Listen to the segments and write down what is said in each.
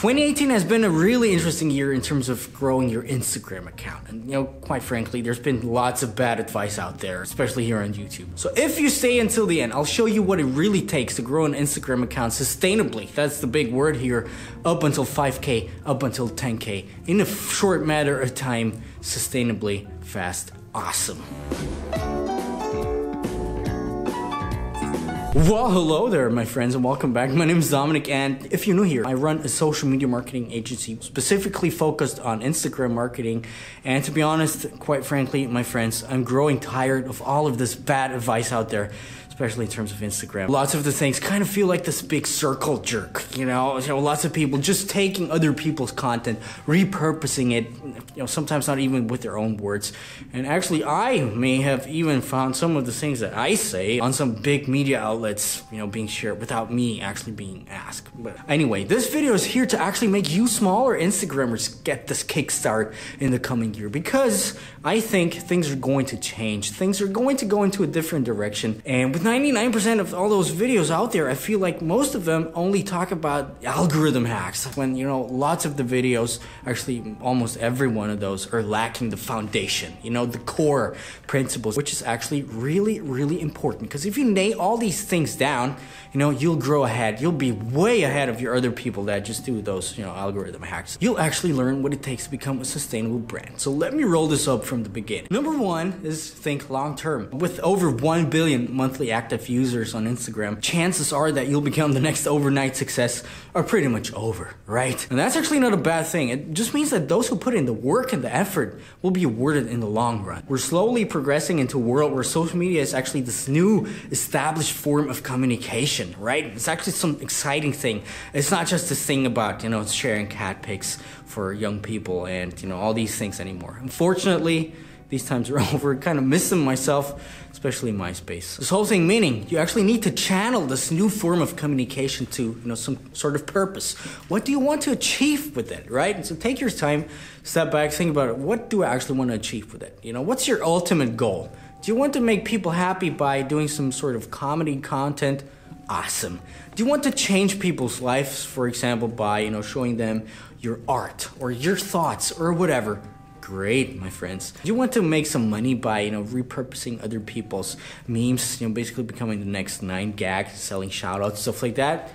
2018 has been a really interesting year in terms of growing your Instagram account. And quite frankly, there's been lots of bad advice out there, especially here on YouTube. So if you stay until the end, I'll show you what it really takes to grow an Instagram account sustainably. That's the big word here. Up until 5K, up until 10K, in a short matter of time, sustainably, fast, awesome. Well, hello there, my friends, and welcome back. My name is Dominic, and if you're new here, I run a social media marketing agency specifically focused on Instagram marketing. And to be honest, quite frankly, my friends, I'm growing tired of all of this bad advice out there, especially in terms of Instagram. Lots of the things kind of feel like this big circle jerk, lots of people just taking other people's content, repurposing it, sometimes not even with their own words. And actually, I may have even found some of the things that I say on some big media outlets, being shared without me actually being asked. But anyway, this video is here to actually make you smaller Instagrammers get this kickstart in the coming year, because I think things are going to change. Things are going to go into a different direction. And with 99% of all those videos out there, I feel like most of them only talk about algorithm hacks, when lots of the videos, actually almost every one of those, are lacking the foundation, the core principles, which is actually really, really important. Because if you nail all these things down, you'll grow ahead. You'll be way ahead of your other people that just do those, algorithm hacks. You'll actually learn what it takes to become a sustainable brand. So let me roll this up from the beginning. Number one is think long term. With over 1 billion monthly active users on Instagram, chances are that you'll become the next overnight success are pretty much over, right? And that's actually not a bad thing. It just means that those who put in the work and the effort will be rewarded in the long run. We're slowly progressing into a world where social media is actually this new established form of communication, right? It's actually some exciting thing. It's not just this thing about, sharing cat pics for young people and, all these things anymore. Unfortunately, these times are over. Kind of miss them myself, especially MySpace. This whole thing meaning you actually need to channel this new form of communication to, some sort of purpose. What do you want to achieve with it, right? So take your time, step back, think about it. What do I actually want to achieve with it? What's your ultimate goal? Do you want to make people happy by doing some sort of comedy content? Awesome. Do you want to change people's lives, for example, by, showing them your art or your thoughts or whatever? Great, my friends. Do you want to make some money by, repurposing other people's memes, basically becoming the next 9gag, selling shoutouts, stuff like that?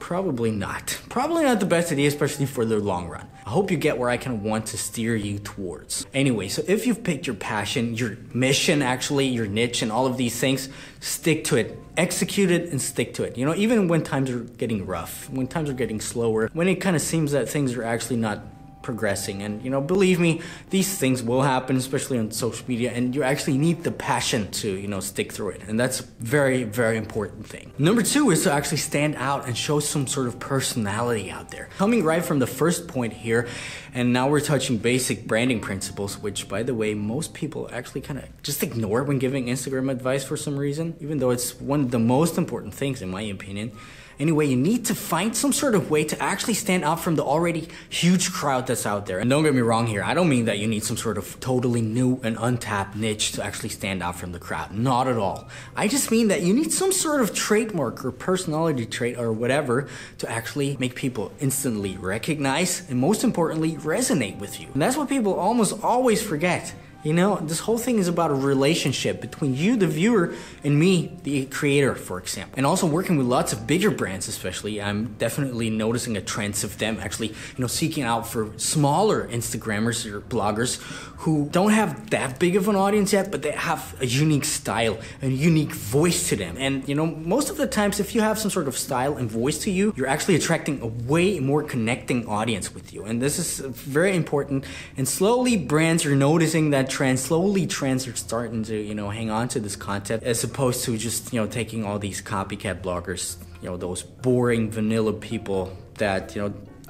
Probably not. Probably not the best idea, especially for the long run. I hope you get where I kind of want to steer you towards. Anyway, so if you've picked your passion, your mission, actually, your niche, and all of these things, stick to it. Execute it and stick to it. Even when times are getting rough, when times are getting slower, when it kind of seems that things are actually not progressing. And believe me, these things will happen, especially on social media, and you actually need the passion to stick through it. And that's a very, very important thing. Number two is to actually stand out and show some sort of personality out there. Coming right from the first point here, and now we're touching basic branding principles, which, by the way, most people actually kind of just ignore when giving Instagram advice for some reason, even though it's one of the most important things in my opinion. Anyway, you need to find some sort of way to actually stand out from the already huge crowd that's out there. And don't get me wrong here, I don't mean that you need some sort of totally new and untapped niche to actually stand out from the crowd. Not at all. I just mean that you need some sort of trademark or personality trait or whatever to actually make people instantly recognize and, most importantly, resonate with you. And that's what people almost always forget. This whole thing is about a relationship between you, the viewer, and me, the creator, for example. And also working with lots of bigger brands, especially, I'm definitely noticing a trend of them actually, seeking out for smaller Instagrammers or bloggers who don't have that big of an audience yet, but they have a unique style, a unique voice to them. And, most of the times, if you have some sort of style and voice to you, you're actually attracting a way more connecting audience with you. And this is very important. And slowly, brands are noticing that trend. Slowly, trends are starting to, hang on to this concept, as opposed to just, taking all these copycat bloggers, those boring vanilla people that,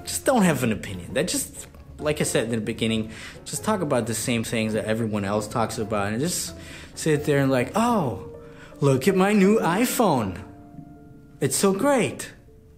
just don't have an opinion. That just, like I said in the beginning, just talk about the same things that everyone else talks about and just sit there and like, oh, look at my new iPhone. It's so great.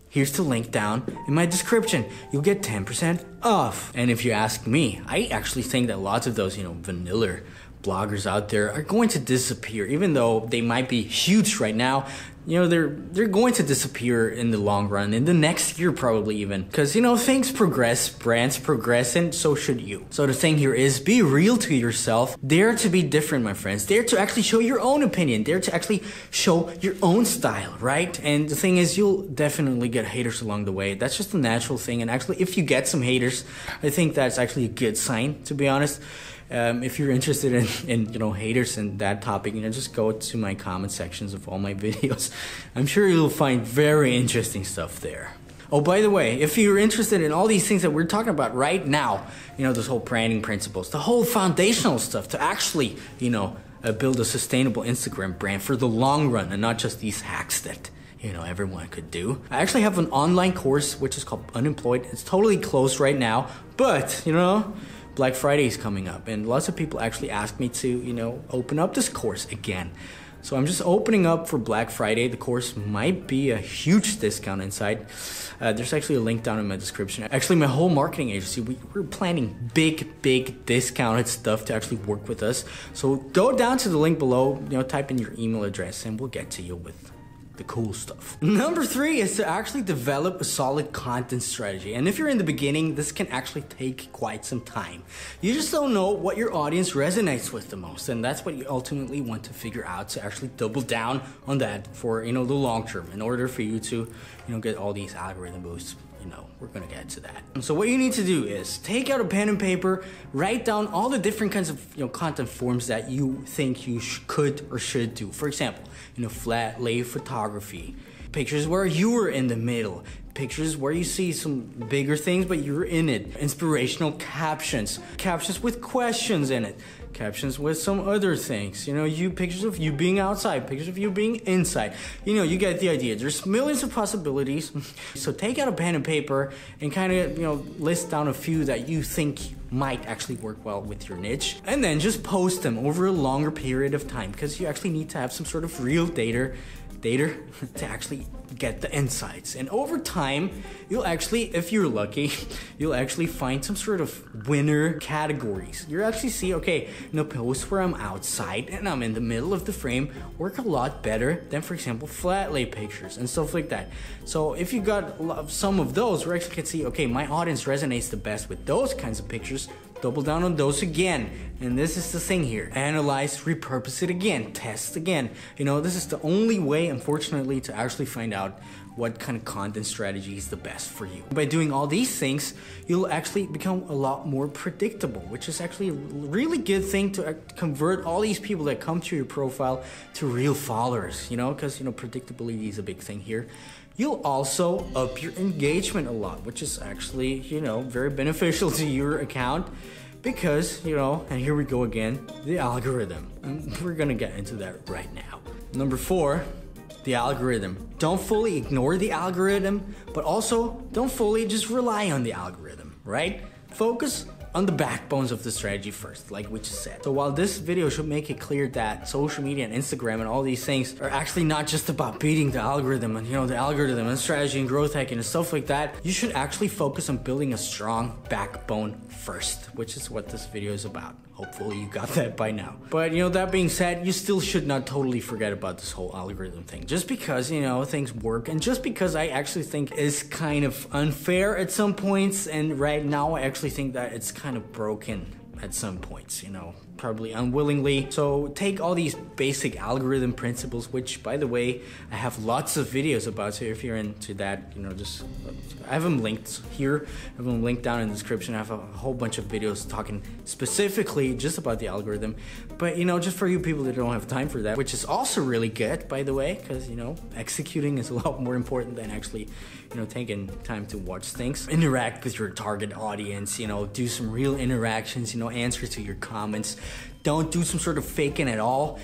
Here's the link down in my description. You'll get 10% off. And if you ask me, I actually think that lots of those, vanilla bloggers out there are going to disappear. Even though they might be huge right now, you know, they're going to disappear in the long run, in the next year probably even. Because, you know, things progress, brands progress, and so should you. So the thing here is, be real to yourself. Dare to be different, my friends. Dare to actually show your own opinion. Dare to actually show your own style, right? And the thing is, you'll definitely get haters along the way. That's just a natural thing. And actually, if you get some haters, I think that's actually a good sign, to be honest. If you're interested in you know, haters and that topic, you know, just go to my comment sections of all my videos. I'm sure you'll find very interesting stuff there. Oh, by the way, if you're interested in all these things that we're talking about right now, you know, this whole branding principles, the whole foundational stuff to actually, you know, build a sustainable Instagram brand for the long run, and not just these hacks that, you know, everyone could do. I actually have an online course which is called Unemployed. It's totally closed right now, but, you know, Black Friday is coming up, and lots of people actually asked me to, you know, open up this course again. So I'm just opening up for Black Friday. The course might be a huge discount inside. There's actually a link down in my description. Actually, my whole marketing agency, we're planning big discounted stuff to actually work with us. So go down to the link below, you know, type in your email address, and we'll get to you with the cool stuff. Number 3 is to actually develop a solid content strategy. And if you're in the beginning, this can actually take quite some time. You just don't know what your audience resonates with the most, and that's what you ultimately want to figure out, to actually double down on that for, you know, the long term, in order for you to, you know, get all these algorithm boosts. You know, we're gonna get to that. So what you need to do is take out a pen and paper, write down all the different kinds of, you know, content forms that you think you could or should do. For example, you know, flat lay photography, pictures where you were in the middle, pictures where you see some bigger things but you're in it, inspirational captions, captions with questions in it, captions with some other things, you know, pictures of you being outside, pictures of you being inside. You know, you get the idea. There's millions of possibilities. So take out a pen and paper and kind of, you know, list down a few that you think might actually work well with your niche, and then just post them over a longer period of time, because you actually need to have some sort of real data to actually get the insights. And over time, you'll actually, if you're lucky, you'll actually find some sort of winner categories. You'll actually see, okay, you know, posts where I'm outside and I'm in the middle of the frame work a lot better than, for example, flat lay pictures and stuff like that. So if you got some of those, we actually can see, okay, my audience resonates the best with those kinds of pictures. Double down on those again. And this is the thing here. Analyze, repurpose it again, test again. You know, this is the only way, unfortunately, to actually find out what kind of content strategy is the best for you. By doing all these things, you'll actually become a lot more predictable, which is actually a really good thing to convert all these people that come to your profile to real followers, you know, because, you know, predictability is a big thing here. You'll also up your engagement a lot, which is actually, you know, very beneficial to your account, because, you know, and here we go again, the algorithm. And we're gonna get into that right now. Number 4, the algorithm. Don't fully ignore the algorithm, but also don't fully just rely on the algorithm, right? Focus on the backbones of the strategy first, like we just said. So while this video should make it clear that social media and Instagram and all these things are actually not just about beating the algorithm and, you know, the algorithm and strategy and growth hacking and stuff like that, you should actually focus on building a strong backbone first, which is what this video is about. Hopefully you got that by now. But, you know, that being said, you still should not totally forget about this whole algorithm thing. Just because, you know, things work, and just because I actually think it's kind of unfair at some points, and right now I actually think that it's kind of broken at some points, you know, probably unwillingly. So take all these basic algorithm principles, which, by the way, I have lots of videos about, so if you're into that, you know, just, I have them linked here, I have them linked down in the description. I have a whole bunch of videos talking specifically just about the algorithm. But, you know, just for you people that don't have time for that, which is also really good, by the way, because, you know, executing is a lot more important than actually, you know, taking time to watch things. Interact with your target audience, you know, do some real interactions, you know, answer to your comments. Don't do some sort of faking at all.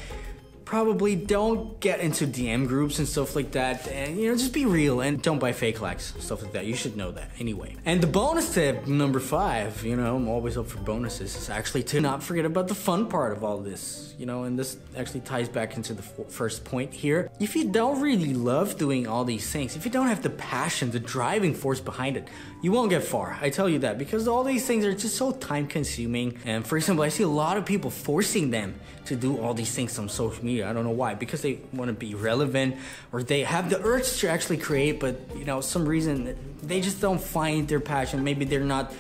Probably don't get into DM groups and stuff like that, and, you know, just be real and don't buy fake likes, stuff like that. You should know that anyway. And the bonus tip, number 5, you know, I'm always up for bonuses, is actually to not forget about the fun part of all this, you know, and this actually ties back into the first point here. If you don't really love doing all these things, if you don't have the passion, the driving force behind it, you won't get far. I tell you that, because all these things are just so time consuming. And for example, I see a lot of people forcing them to do all these things on social media. media. I don't know why, because they want to be relevant, or they have the urge to actually create, but you know, some reason they just don't find their passion. Maybe they're not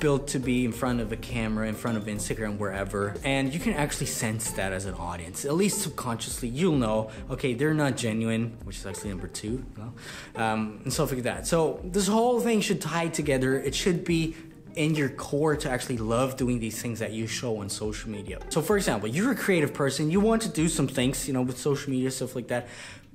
built to be in front of a camera, in front of Instagram, wherever. And you can actually sense that as an audience. At least subconsciously, you'll know, okay, they're not genuine, which is actually number 2, you know? And stuff like that. So this whole thing should tie together. It should be in your core to actually love doing these things that you show on social media. So for example, you're a creative person, you want to do some things, you know, with social media, stuff like that,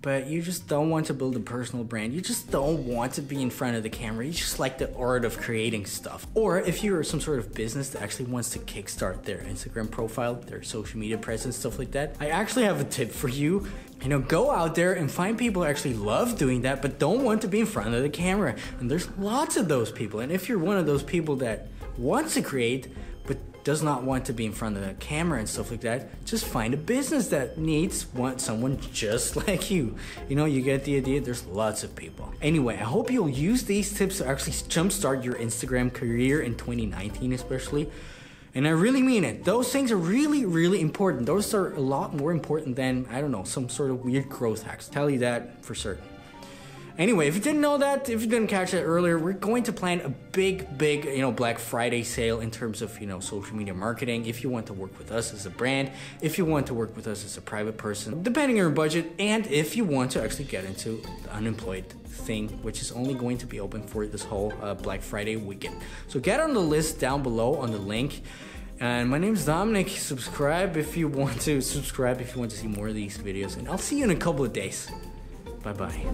but you just don't want to build a personal brand. You just don't want to be in front of the camera. You just like the art of creating stuff. Or if you're some sort of business that actually wants to kickstart their Instagram profile, their social media presence, stuff like that, I actually have a tip for you. You know, go out there and find people who actually love doing that, but don't want to be in front of the camera. And there's lots of those people. And if you're one of those people that wants to create, but does not want to be in front of the camera and stuff like that, just find a business that needs someone just like you. You know, you get the idea. There's lots of people. Anyway, I hope you'll use these tips to actually jumpstart your Instagram career in 2019 especially. And I really mean it. Those things are really, really important. Those are a lot more important than, I don't know, some sort of weird growth hacks. Tell you that for certain. Anyway, if you didn't know that, if you didn't catch that earlier, we're going to plan a big, you know, Black Friday sale in terms of, you know, social media marketing. If you want to work with us as a brand, if you want to work with us as a private person, depending on your budget, and if you want to actually get into the unemployed thing, which is only going to be open for this whole Black Friday weekend. So get on the list down below on the link. And my name is Dominik. Subscribe if you want to see more of these videos, and I'll see you in a couple of days. Bye-bye.